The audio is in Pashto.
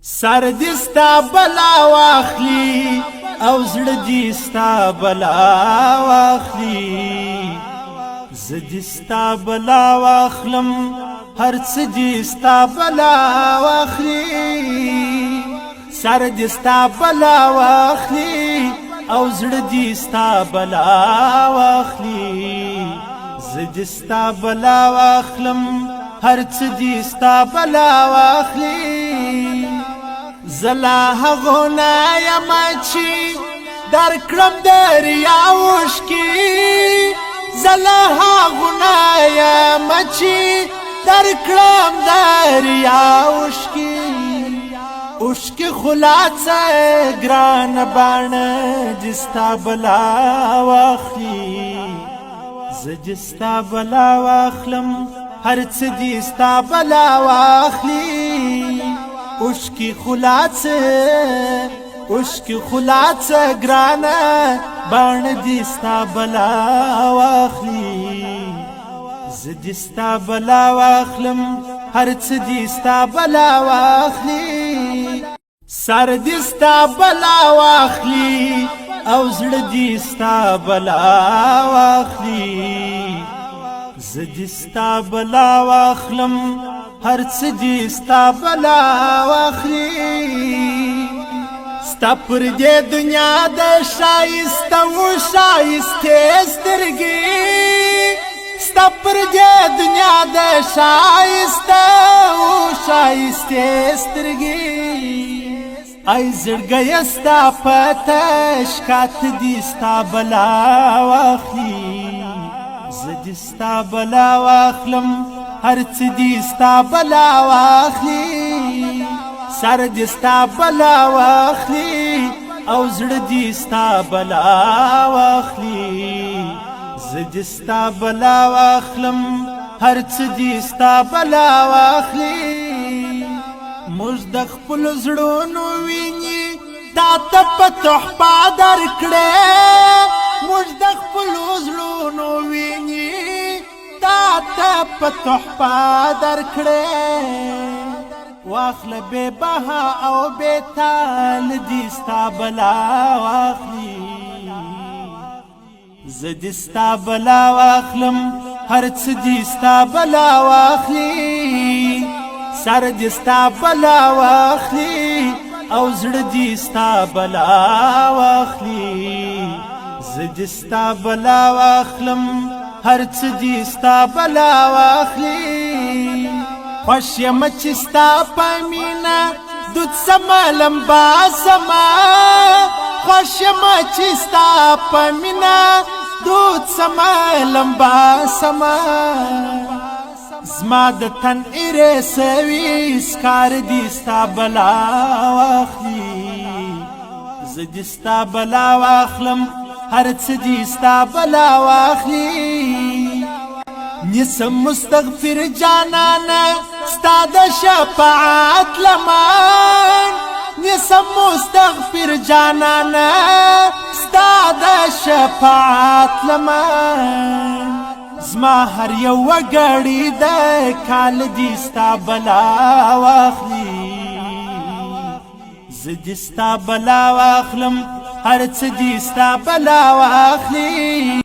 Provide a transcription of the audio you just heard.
سر دستا بلا واخلی او زړه دې ستا بلا واخلی زدستا بلا واخلم هر څه دې ستا بلا واخلی سر دستا بلا واخلی او زړه دې ستا بلا واخلی زدستا بلا واخلم هر څه دې ستا بلا واخلی زلا هغونه یم چې در کړم دریاوش کې زلا هغونه یم چې در کړم دریاوش کې اوش کې خلاصه ګران باڼه دستا بلا واخلي زدستا بلا واخلم هر څه دې ستا بلا واخلي اوشکی خلاصه گرانه بان دیستا بلا واخلی زدستا بلا واخلم هر څه دیستا بلا واخلی سر دیستا بلا واخلی او زړه دیستا بلا واخلی زدستا بلا واخلم هر څه دې ستا بلا واخلي ستا پر دې دنیا د شایسته و شایستې سترګې ستا پر دې دنیا د شایسته و شایستې سترګې ای زړګیه ستا په تشکات دې ستا بلا واخلي زدستا بلا واخلم هر څه دې ستا بلا واخلي سر دې ستا بلا واخلي او زړه دې ستا بلا واخلي زه دې ستا بلا واخلم هر څه دې ستا بلا واخلي موږ د خپل زړونو ویني تا ته په تحفه درکړې موږ د خپل زړونو ویني تا په تحفه درکړې واخله بے بها او بے تال دې ستا بلا واخلي زه دې ستا بلا واخلم هر څه دې ستا بلا واخلي سر دې ستا بلا واخلي او زړه دې ستا بلا واخلي زه دې ستا بلا واخلم هر څه دې ستا بلا واخلي خوش یم چې ستا په مینه دود سمه لمبا سمه خوش یم چې ستا په مینه دود سمه لمبا سمه زما د تن ایرې سوي سکار دې ستا بلا واخلي زه دې ستا بلا واخلم هر څه دې ستا بلا واخلي نسم مستغفر جانانا ستا د شفاعت لمن نسم مستغفر جانانا ستا د شفاعت لمن زما هر یو وګړی د کال دې ستا بلا واخلي زه دې ستا بلا واخلم هر څه دې ستا بلا واخلي